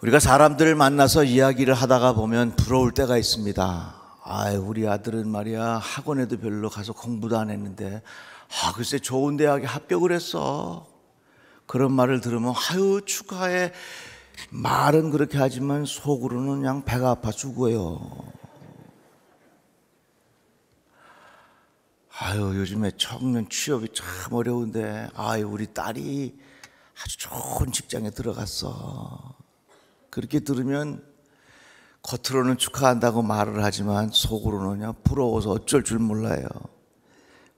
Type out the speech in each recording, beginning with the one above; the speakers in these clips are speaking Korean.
우리가 사람들을 만나서 이야기를 하다가 보면 부러울 때가 있습니다. 우리 아들은 말이야 학원에도 별로 가서 공부도 안 했는데 글쎄 좋은 대학에 합격을 했어. 그런 말을 들으면 축하해. 말은 그렇게 하지만 속으로는 그냥 배가 아파 죽어요. 요즘에 청년 취업이 참 어려운데 우리 딸이 아주 좋은 직장에 들어갔어. 그렇게 들으면 겉으로는 축하한다고 말을 하지만 속으로는 그냥 부러워서 어쩔 줄 몰라요.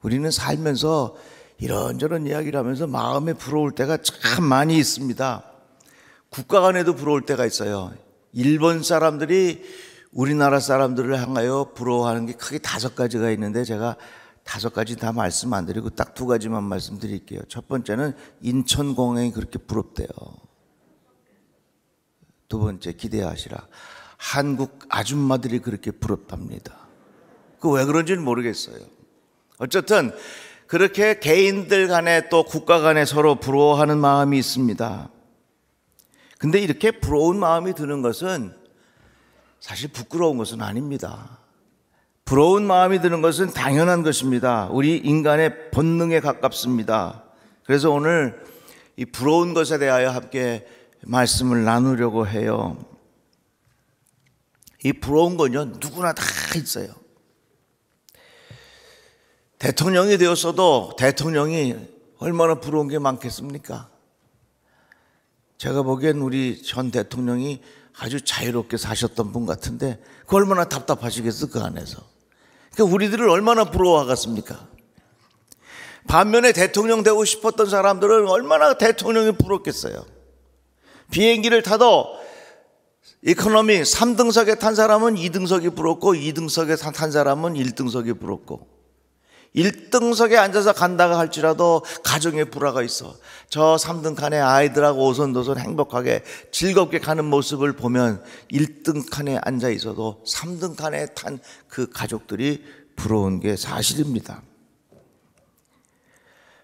우리는 살면서 이런저런 이야기를 하면서 마음에 부러울 때가 참 많이 있습니다. 국가 간에도 부러울 때가 있어요. 일본 사람들이 우리나라 사람들을 향하여 부러워하는 게 크게 5가지가 있는데 제가 5가지 다 말씀 안 드리고 딱 2가지만 말씀드릴게요. 첫 번째는 인천공항이 그렇게 부럽대요. 2번째 기대하시라. 한국 아줌마들이 그렇게 부럽답니다. 그 왜 그런지는 모르겠어요. 어쨌든 그렇게 개인들 간에 또 국가 간에 서로 부러워하는 마음이 있습니다. 근데 이렇게 부러운 마음이 드는 것은 사실 부끄러운 것은 아닙니다. 부러운 마음이 드는 것은 당연한 것입니다. 우리 인간의 본능에 가깝습니다. 그래서 오늘 이 부러운 것에 대하여 함께 말씀을 나누려고 해요. 이 부러운 건요 누구나 다 있어요. 대통령이 되었어도 대통령이 얼마나 부러운 게 많겠습니까? 제가 보기엔 우리 전 대통령이 아주 자유롭게 사셨던 분 같은데 그 얼마나 답답하시겠어 그 안에서. 그러니까 우리들을 얼마나 부러워하겠습니까? 반면에 대통령 되고 싶었던 사람들은 얼마나 대통령이 부럽겠어요. 비행기를 타도 이코노미 3등석에 탄 사람은 2등석이 부럽고 2등석에 탄 사람은 1등석이 부럽고 1등석에 앉아서 간다가 할지라도 가정에 불화가 있어. 저 3등 칸에 아이들하고 오손도손 행복하게 즐겁게 가는 모습을 보면 1등 칸에 앉아 있어도 3등 칸에 탄 그 가족들이 부러운 게 사실입니다.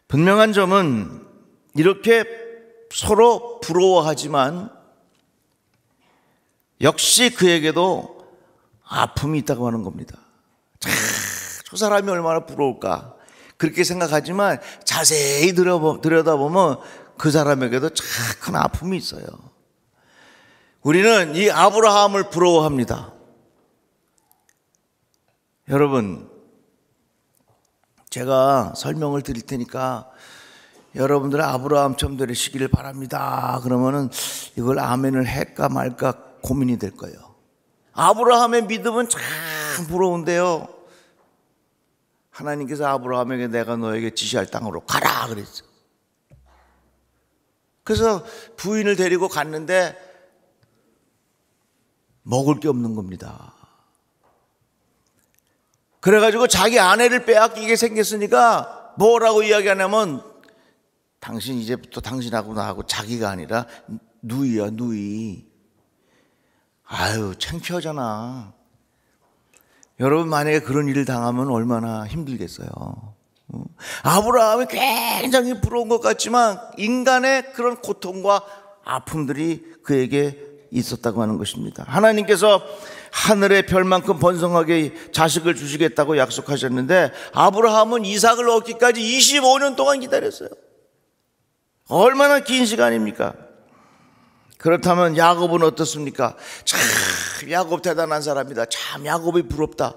분명한 점은 이렇게 서로 부러워하지만 역시 그에게도 아픔이 있다고 하는 겁니다. 저 사람이 얼마나 부러울까 그렇게 생각하지만 자세히 들여다보면 그 사람에게도 참 큰 아픔이 있어요. 우리는 이 아브라함을 부러워합니다. 여러분, 제가 설명을 드릴 테니까 여러분들은 아브라함처럼 되시기를 바랍니다. 그러면은 이걸 아멘을 할까 말까 고민이 될 거예요. 아브라함의 믿음은 참 부러운데요. 하나님께서 아브라함에게 내가 너에게 지시할 땅으로 가라 그랬어요. 그래서 부인을 데리고 갔는데 먹을 게 없는 겁니다. 그래가지고 자기 아내를 빼앗기게 생겼으니까 뭐라고 이야기하냐면 당신 이제부터 당신하고 나하고 자기가 아니라 누이야 누이. 창피하잖아. 여러분 만약에 그런 일을 당하면 얼마나 힘들겠어요. 아브라함이 굉장히 부러운 것 같지만 인간의 그런 고통과 아픔들이 그에게 있었다고 하는 것입니다. 하나님께서 하늘의 별만큼 번성하게 자식을 주시겠다고 약속하셨는데 아브라함은 이삭을 얻기까지 25년 동안 기다렸어요. 얼마나 긴 시간입니까? 그렇다면 야곱은 어떻습니까? 참 야곱 대단한 사람이다. 참 야곱이 부럽다.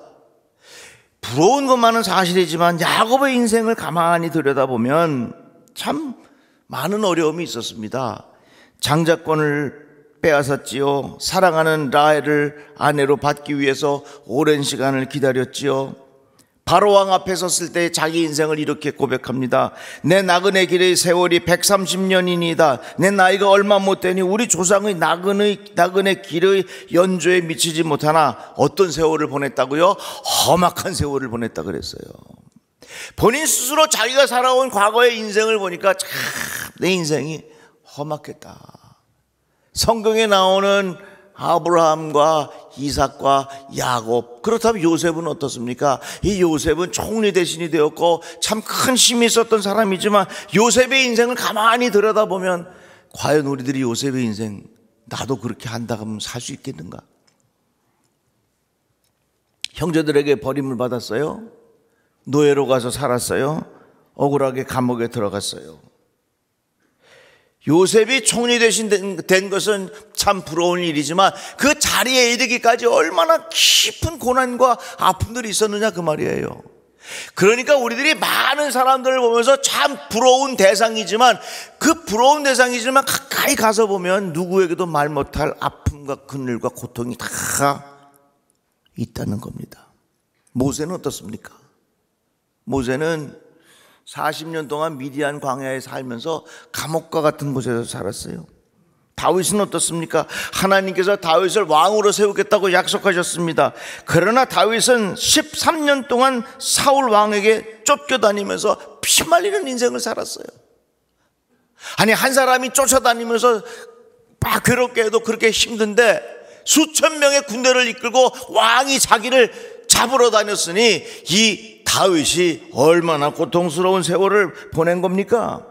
부러운 것만은 사실이지만 야곱의 인생을 가만히 들여다보면 참 많은 어려움이 있었습니다. 장자권을 빼앗았지요. 사랑하는 라헬을 아내로 받기 위해서 오랜 시간을 기다렸지요. 바로왕 앞에 섰을 때 자기 인생을 이렇게 고백합니다. 내 나그네 길의 세월이 130년이니이다. 내 나이가 얼마 못 되니 우리 조상의 나그네 길의 연조에 미치지 못하나 어떤 세월을 보냈다고요? 험악한 세월을 보냈다 그랬어요. 본인 스스로 자기가 살아온 과거의 인생을 보니까 참 내 인생이 험악했다. 성경에 나오는 아브라함과 이삭과 야곱, 그렇다면 요셉은 어떻습니까? 이 요셉은 총리 대신이 되었고 참 큰 힘이 있었던 사람이지만 요셉의 인생을 가만히 들여다보면 과연 우리들이 요셉의 인생 나도 그렇게 한다 하면 살 수 있겠는가? 형제들에게 버림을 받았어요. 노예로 가서 살았어요. 억울하게 감옥에 들어갔어요. 요셉이 총리 대신 된 것은 참 부러운 일이지만 그 자리에 이르기까지 얼마나 깊은 고난과 아픔들이 있었느냐 그 말이에요. 그러니까 우리들이 많은 사람들을 보면서 참 부러운 대상이지만 그 부러운 대상이지만 가까이 가서 보면 누구에게도 말 못할 아픔과 그늘과 고통이 다 있다는 겁니다. 모세는 어떻습니까? 모세는 40년 동안 미디안 광야에 살면서 감옥과 같은 곳에서 살았어요. 다윗은 어떻습니까? 하나님께서 다윗을 왕으로 세우겠다고 약속하셨습니다. 그러나 다윗은 13년 동안 사울 왕에게 쫓겨다니면서 피말리는 인생을 살았어요. 아니, 한 사람이 쫓아다니면서 막 괴롭게 해도 그렇게 힘든데 수천 명의 군대를 이끌고 왕이 자기를 잡으러 다녔으니 이 다윗이 얼마나 고통스러운 세월을 보낸 겁니까?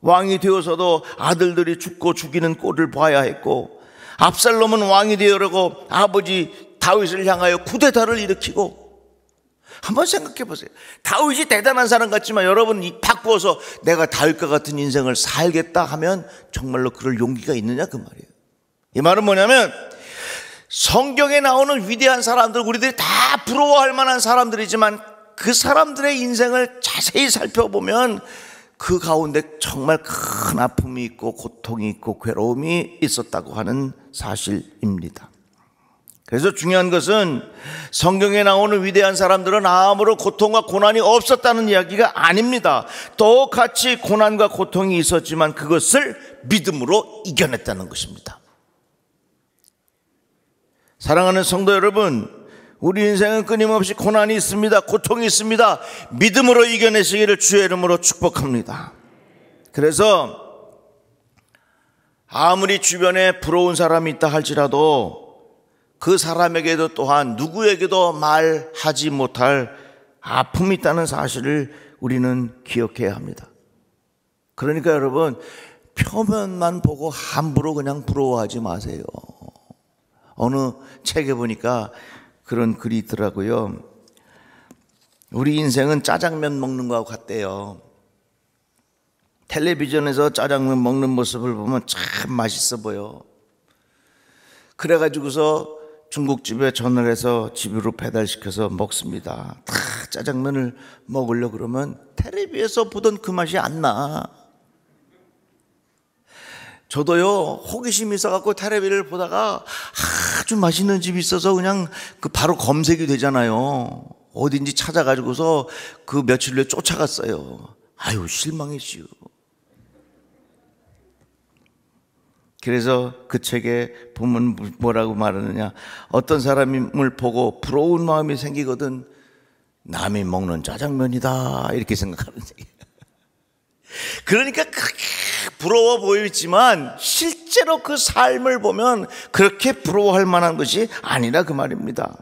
왕이 되어서도 아들들이 죽고 죽이는 꼴을 봐야 했고, 압살롬은 왕이 되려고 아버지 다윗을 향하여 쿠데타를 일으키고. 한번 생각해 보세요. 다윗이 대단한 사람 같지만 여러분 바꾸어서 내가 다윗과 같은 인생을 살겠다 하면 정말로 그럴 용기가 있느냐 그 말이에요. 이 말은 뭐냐면 성경에 나오는 위대한 사람들, 우리들이 다 부러워할 만한 사람들이지만 그 사람들의 인생을 자세히 살펴보면 그 가운데 정말 큰 아픔이 있고 고통이 있고 괴로움이 있었다고 하는 사실입니다. 그래서 중요한 것은 성경에 나오는 위대한 사람들은 아무런 고통과 고난이 없었다는 이야기가 아닙니다. 똑같이 고난과 고통이 있었지만 그것을 믿음으로 이겨냈다는 것입니다. 사랑하는 성도 여러분, 우리 인생은 끊임없이 고난이 있습니다. 고통이 있습니다. 믿음으로 이겨내시기를 주의 이름으로 축복합니다. 그래서 아무리 주변에 부러운 사람이 있다 할지라도 그 사람에게도 또한 누구에게도 말하지 못할 아픔이 있다는 사실을 우리는 기억해야 합니다. 그러니까 여러분, 표면만 보고 함부로 그냥 부러워하지 마세요. 어느 책에 보니까 그런 글이 있더라고요. 우리 인생은 짜장면 먹는 거하고 같대요. 텔레비전에서 짜장면 먹는 모습을 보면 참 맛있어 보여. 그래가지고서 중국집에 전화를 해서 집으로 배달시켜서 먹습니다. 다 짜장면을 먹으려고 그러면 텔레비에서 보던 그 맛이 안 나. 저도요, 호기심이 있어갖고 텔레비를 보다가 아주 맛있는 집이 있어서 그냥 그 바로 검색이 되잖아요. 어딘지 찾아가지고서 그 며칠 후에 쫓아갔어요. 아유, 실망했지요. 그래서 그 책에 보면 뭐라고 말하느냐, 어떤 사람을 보고 부러운 마음이 생기거든 남이 먹는 짜장면이다 이렇게 생각하는 얘기예요. 그러니까 그렇게 부러워 보이지만 실제로 그 삶을 보면 그렇게 부러워할 만한 것이 아니라 그 말입니다.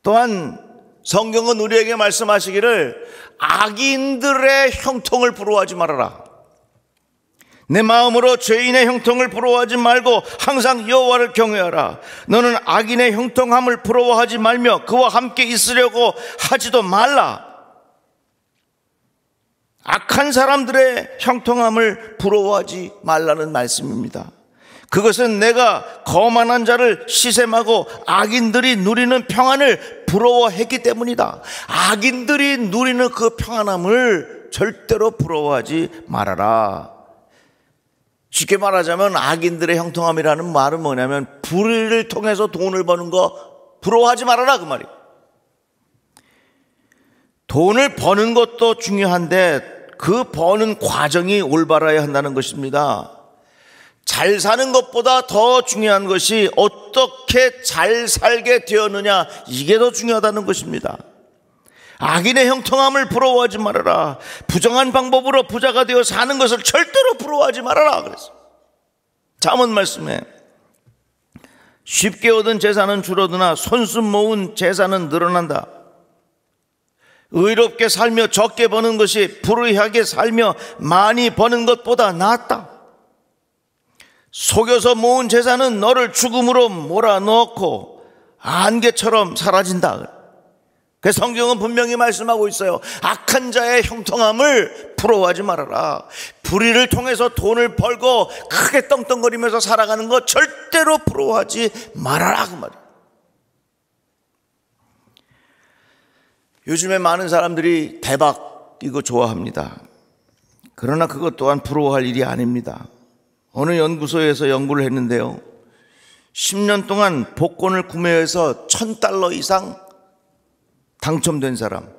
또한 성경은 우리에게 말씀하시기를 악인들의 형통을 부러워하지 말아라. 내 마음으로 죄인의 형통을 부러워하지 말고 항상 여호와를 경외하라. 너는 악인의 형통함을 부러워하지 말며 그와 함께 있으려고 하지도 말라. 악한 사람들의 형통함을 부러워하지 말라는 말씀입니다. 그것은 내가 거만한 자를 시샘하고 악인들이 누리는 평안을 부러워했기 때문이다. 악인들이 누리는 그 평안함을 절대로 부러워하지 말아라. 쉽게 말하자면 악인들의 형통함이라는 말은 뭐냐면 불의를 통해서 돈을 버는 거 부러워하지 말아라 그 말이에요. 돈을 버는 것도 중요한데 그 버는 과정이 올바라야 한다는 것입니다. 잘 사는 것보다 더 중요한 것이 어떻게 잘 살게 되었느냐, 이게 더 중요하다는 것입니다. 악인의 형통함을 부러워하지 말아라. 부정한 방법으로 부자가 되어 사는 것을 절대로 부러워하지 말아라 그랬어요. 잠언 말씀에 쉽게 얻은 재산은 줄어드나 손수 모은 재산은 늘어난다. 의롭게 살며 적게 버는 것이 불의하게 살며 많이 버는 것보다 낫다. 속여서 모은 재산은 너를 죽음으로 몰아넣고 안개처럼 사라진다. 그 성경은 분명히 말씀하고 있어요. 악한 자의 형통함을 부러워하지 말아라. 불의를 통해서 돈을 벌고 크게 떵떵거리면서 살아가는 거 절대로 부러워하지 말아라, 그 말이에요. 요즘에 많은 사람들이 대박 이거 좋아합니다. 그러나 그것 또한 부러워할 일이 아닙니다. 어느 연구소에서 연구를 했는데요, 10년 동안 복권을 구매해서 $1,000 이상 당첨된 사람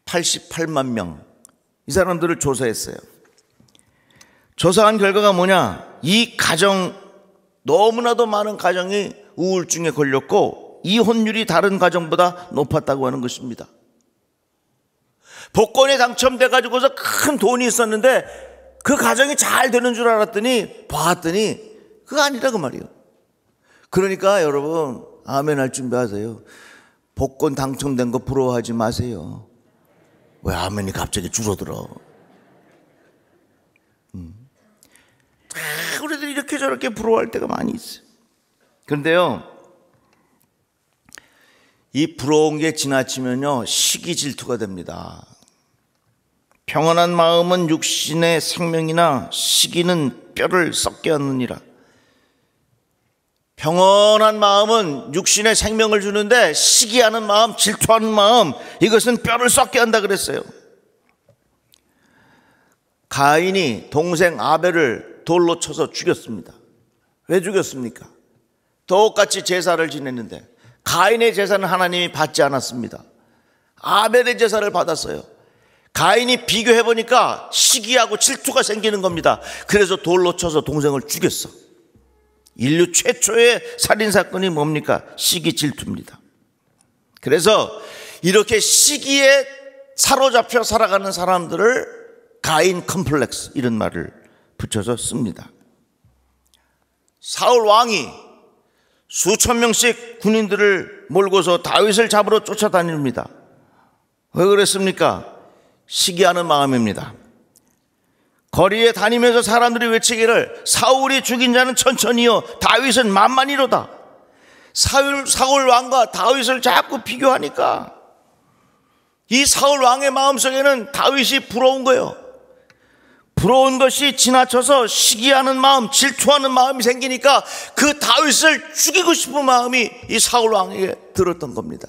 88만 명, 이 사람들을 조사했어요. 조사한 결과가 뭐냐, 이 가정, 너무나도 많은 가정이 우울증에 걸렸고 이혼율이 다른 가정보다 높았다고 하는 것입니다. 복권에 당첨돼 가지고서 큰 돈이 있었는데 그 가정이 잘 되는 줄 알았더니 봤더니 그거 아니라 그 말이에요. 그러니까 여러분, 아멘 할 준비하세요. 복권 당첨된 거 부러워하지 마세요. 왜 아멘이 갑자기 줄어들어? 우리들 이렇게 저렇게 부러워할 때가 많이 있어요. 그런데요, 이 부러운 게 지나치면요, 시기 질투가 됩니다. 평안한 마음은 육신의 생명이나 시기는 뼈를 썩게 하느니라. 평온한 마음은 육신의 생명을 주는데 시기하는 마음, 질투하는 마음, 이것은 뼈를 썩게 한다 그랬어요. 가인이 동생 아벨을 돌로 쳐서 죽였습니다. 왜 죽였습니까? 똑같이 제사를 지냈는데 가인의 제사는 하나님이 받지 않았습니다. 아벨의 제사를 받았어요. 가인이 비교해보니까 시기하고 질투가 생기는 겁니다. 그래서 돌로 쳐서 동생을 죽였어. 인류 최초의 살인사건이 뭡니까? 시기 질투입니다. 그래서 이렇게 시기에 사로잡혀 살아가는 사람들을 가인 컴플렉스, 이런 말을 붙여서 씁니다. 사울 왕이 수천 명씩 군인들을 몰고서 다윗을 잡으러 쫓아다닙니다. 왜 그랬습니까? 시기하는 마음입니다. 거리에 다니면서 사람들이 외치기를 사울이 죽인 자는 천천히요 다윗은 만만히로다. 사울 왕과 다윗을 자꾸 비교하니까 이 사울 왕의 마음속에는 다윗이 부러운 거예요. 부러운 것이 지나쳐서 시기하는 마음, 질투하는 마음이 생기니까 그 다윗을 죽이고 싶은 마음이 이 사울 왕에게 들었던 겁니다.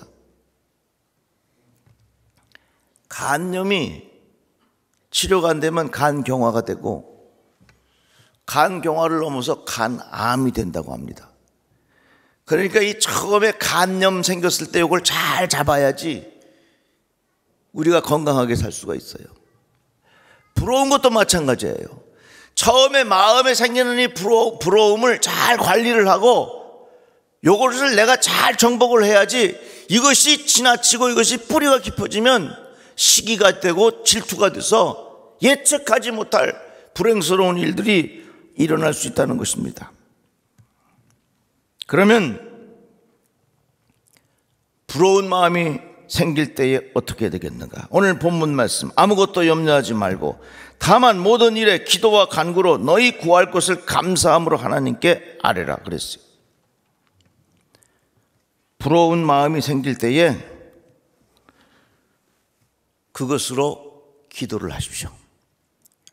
간염이 치료가 안 되면 간경화가 되고 간경화를 넘어서 간암이 된다고 합니다. 그러니까 이 처음에 간염 생겼을 때 이걸 잘 잡아야지 우리가 건강하게 살 수가 있어요. 부러운 것도 마찬가지예요. 처음에 마음에 생기는 이 부러움을 잘 관리를 하고 이것을 내가 잘 정복을 해야지, 이것이 지나치고 이것이 뿌리가 깊어지면 시기가 되고 질투가 돼서 예측하지 못할 불행스러운 일들이 일어날 수 있다는 것입니다. 그러면 부러운 마음이 생길 때에 어떻게 되겠는가? 오늘 본문 말씀, 아무것도 염려하지 말고 다만 모든 일에 기도와 간구로 너희 구할 것을 감사함으로 하나님께 아뢰라 그랬어요. 부러운 마음이 생길 때에 그것으로 기도를 하십시오.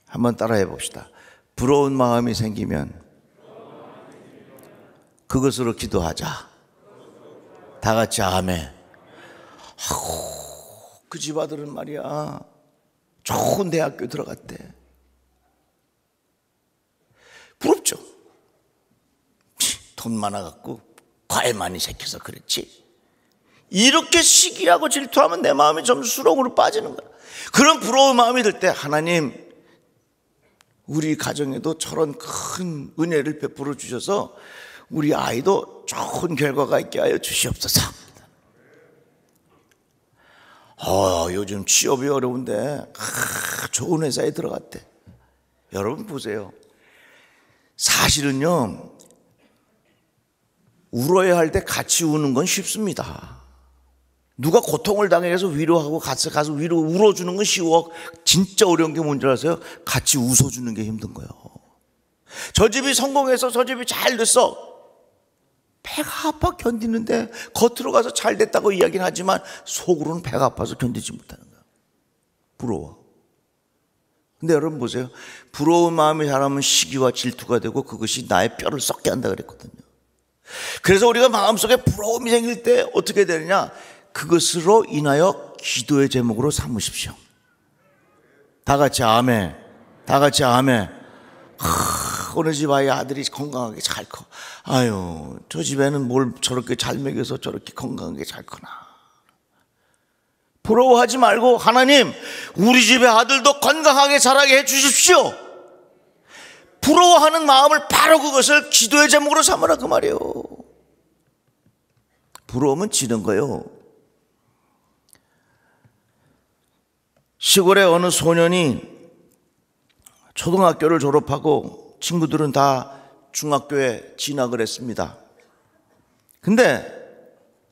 한번 따라해 봅시다. 부러운 마음이 생기면 그것으로 기도하자. 다 같이 아멘. 그 집 아들은 말이야, 좋은 대학교 들어갔대. 부럽죠? 돈 많아갖고 과외 많이 시켜서 그렇지. 이렇게 시기하고 질투하면 내 마음이 좀 수렁으로 빠지는 거야. 그런 부러운 마음이 들 때 하나님, 우리 가정에도 저런 큰 은혜를 베풀어 주셔서 우리 아이도 좋은 결과가 있게 하여 주시옵소서. 요즘 취업이 어려운데 좋은 회사에 들어갔대. 여러분 보세요. 사실은요, 울어야 할 때 같이 우는 건 쉽습니다. 누가 고통을 당해서 위로하고 가서 위로 울어주는 건 쉬워. 진짜 어려운 게 뭔지 아세요? 같이 웃어주는 게 힘든 거예요. 저 집이 성공해서 저 집이 잘 됐어. 배가 아파 견디는데 겉으로 가서 잘 됐다고 이야기는 하지만 속으로는 배가 아파서 견디지 못하는 거야. 부러워. 근데 여러분 보세요. 부러운 마음이 자라면 시기와 질투가 되고 그것이 나의 뼈를 썩게 한다 그랬거든요. 그래서 우리가 마음속에 부러움이 생길 때 어떻게 되느냐, 그것으로 인하여 기도의 제목으로 삼으십시오. 다 같이 아멘. 다 같이 아멘. 어느 집 아들이 건강하게 잘 커. 아유, 저 집에는 뭘 저렇게 잘 먹여서 저렇게 건강하게 잘 크나. 부러워하지 말고, 하나님, 우리 집의 아들도 건강하게 자라게 해 주십시오. 부러워하는 마음을, 바로 그것을 기도의 제목으로 삼으라 그 말이에요. 부러우면 지는 거예요. 시골의 어느 소년이 초등학교를 졸업하고 친구들은 다 중학교에 진학을 했습니다. 근데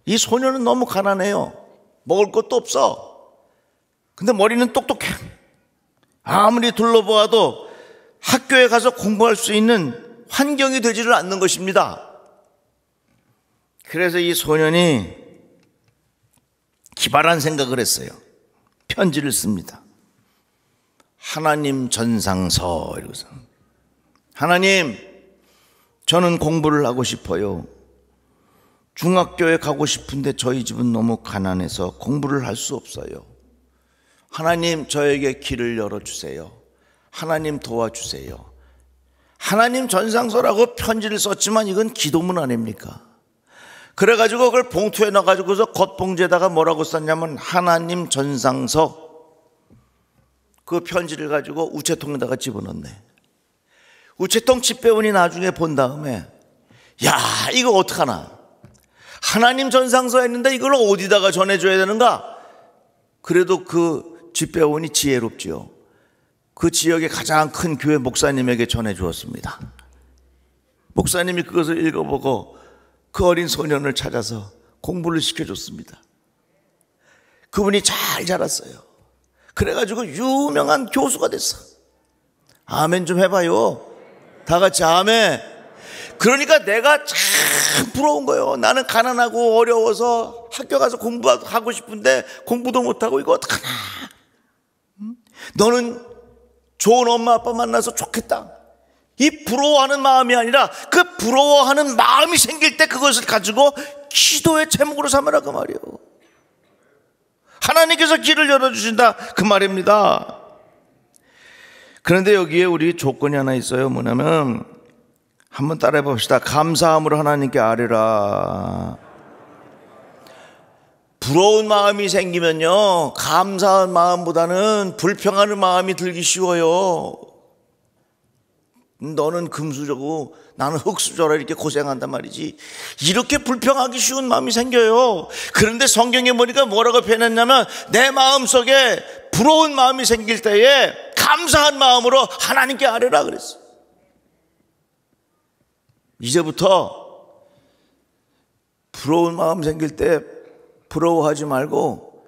이 소년은 너무 가난해요. 먹을 것도 없어. 근데 머리는 똑똑해. 아무리 둘러보아도 학교에 가서 공부할 수 있는 환경이 되지를 않는 것입니다. 그래서 이 소년이 기발한 생각을 했어요. 편지를 씁니다. 하나님 전상서 이러고서, 하나님, 저는 공부를 하고 싶어요. 중학교에 가고 싶은데 저희 집은 너무 가난해서 공부를 할 수 없어요. 하나님, 저에게 길을 열어주세요. 하나님 도와주세요. 하나님 전상서라고 편지를 썼지만 이건 기도문 아닙니까? 그래가지고 그걸 봉투에 넣어가지고서 겉봉지에다가 뭐라고 썼냐면 하나님 전상서. 그 편지를 가지고 우체통에다가 집어넣네. 우체통 집배원이 나중에 본 다음에, 야, 이거 어떡하나, 하나님 전상서 했는데 이걸 어디다가 전해줘야 되는가? 그래도 그 집배원이 지혜롭지요. 그 지역의 가장 큰 교회 목사님에게 전해주었습니다. 목사님이 그것을 읽어보고 그 어린 소년을 찾아서 공부를 시켜줬습니다. 그분이 잘 자랐어요. 그래가지고 유명한 교수가 됐어. 아멘 좀 해봐요. 다 같이 아멘. 그러니까 내가 참 부러운 거예요. 나는 가난하고 어려워서 학교 가서 공부하고 싶은데 공부도 못하고 이거 어떡하나. 너는 좋은 엄마 아빠 만나서 좋겠다. 이 부러워하는 마음이 아니라 그 부러워하는 마음이 생길 때 그것을 가지고 기도의 제목으로 삼으라 그 말이에요. 하나님께서 길을 열어주신다 그 말입니다. 그런데 여기에 우리 조건이 하나 있어요. 뭐냐면 한번 따라해 봅시다. 감사함으로 하나님께 아뢰라. 부러운 마음이 생기면요, 감사한 마음보다는 불평하는 마음이 들기 쉬워요. 너는 금수저고 나는 흙수저라 이렇게 고생한단 말이지. 이렇게 불평하기 쉬운 마음이 생겨요. 그런데 성경에 보니까 뭐라고 표현했냐면, 내 마음속에 부러운 마음이 생길 때에 감사한 마음으로 하나님께 아뢰라 그랬어. 이제부터 부러운 마음 생길 때 부러워하지 말고,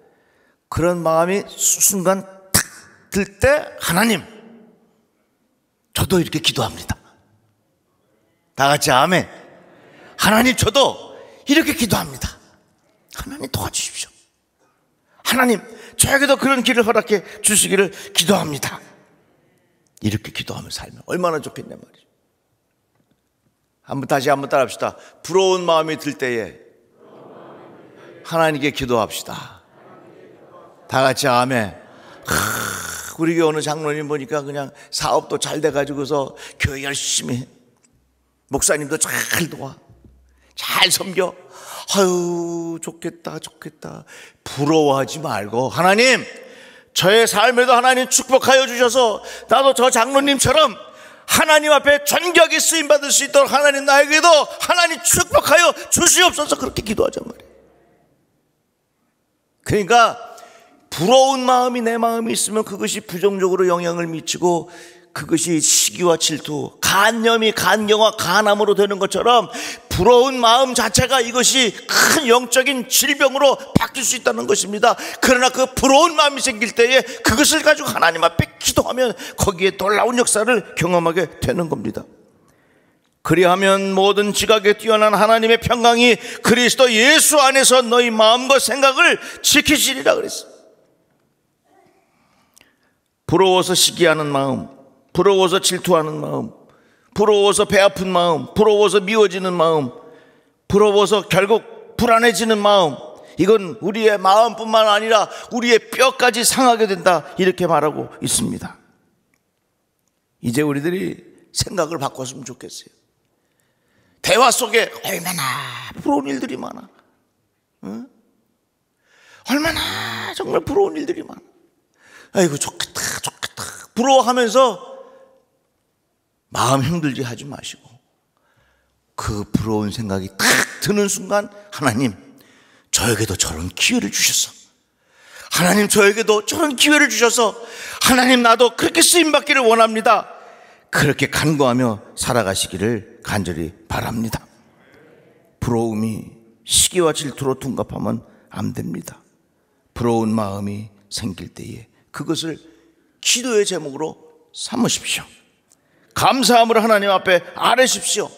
그런 마음이 순간 탁 들 때, 하나님, 저도 이렇게 기도합니다. 다 같이 아멘. 하나님, 저도 이렇게 기도합니다. 하나님 도와주십시오. 하나님, 저에게도 그런 길을 허락해 주시기를 기도합니다. 이렇게 기도하며 살면 얼마나 좋겠냐 말이죠. 다시 한번 따라합시다. 부러운 마음이 들 때에 하나님께 기도합시다. 다 같이 아멘. 우리 교회 어느 장로님 보니까 그냥 사업도 잘 돼가지고서 교회 열심히 해. 목사님도 잘 도와, 잘 섬겨. 아유, 좋겠다 좋겠다. 부러워하지 말고, 하나님, 저의 삶에도 하나님 축복하여 주셔서 나도 저 장로님처럼 하나님 앞에 존귀하게 쓰임받을 수 있도록 하나님 나에게도 하나님 축복하여 주시옵소서. 그렇게 기도하자 말이에요. 그러니까 부러운 마음이 내 마음에 있으면 그것이 부정적으로 영향을 미치고, 그것이 시기와 질투, 간염이 간경화 간암으로 되는 것처럼 부러운 마음 자체가 이것이 큰 영적인 질병으로 바뀔 수 있다는 것입니다. 그러나 그 부러운 마음이 생길 때에 그것을 가지고 하나님 앞에 기도하면 거기에 놀라운 역사를 경험하게 되는 겁니다. 그리하면 모든 지각에 뛰어난 하나님의 평강이 그리스도 예수 안에서 너희 마음과 생각을 지키시리라 그랬어. 부러워서 시기하는 마음, 부러워서 질투하는 마음, 부러워서 배 아픈 마음, 부러워서 미워지는 마음, 부러워서 결국 불안해지는 마음, 이건 우리의 마음뿐만 아니라 우리의 뼈까지 상하게 된다, 이렇게 말하고 있습니다. 이제 우리들이 생각을 바꿨으면 좋겠어요. 대화 속에 얼마나 부러운 일들이 많아. 응? 얼마나 정말 부러운 일들이 많아. 아이고 좋겠다 좋겠다 부러워하면서 마음 힘들게 하지 마시고, 그 부러운 생각이 딱 드는 순간 하나님 저에게도 저런 기회를 주셔서, 하나님 저에게도 저런 기회를 주셔서, 하나님 나도 그렇게 쓰임받기를 원합니다, 그렇게 간구하며 살아가시기를 간절히 바랍니다. 부러움이 시기와 질투로 둔갑하면 안 됩니다. 부러운 마음이 생길 때에 그것을 기도의 제목으로 삼으십시오. 감사함으로 하나님 앞에 아뢰십시오.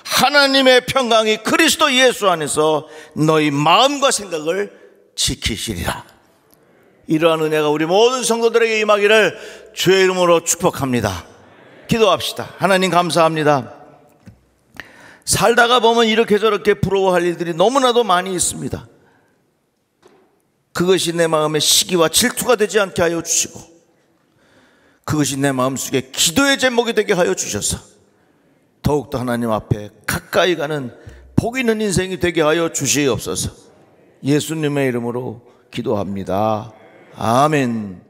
하나님의 평강이 그리스도 예수 안에서 너희 마음과 생각을 지키시리라. 이러한 은혜가 우리 모든 성도들에게 임하기를 주의 이름으로 축복합니다. 기도합시다. 하나님 감사합니다. 살다가 보면 이렇게 저렇게 부러워할 일들이 너무나도 많이 있습니다. 그것이 내 마음에 시기와 질투가 되지 않게 하여 주시고, 그것이 내 마음속에 기도의 제목이 되게 하여 주셔서 더욱더 하나님 앞에 가까이 가는 복 있는 인생이 되게 하여 주시옵소서. 예수님의 이름으로 기도합니다. 아멘.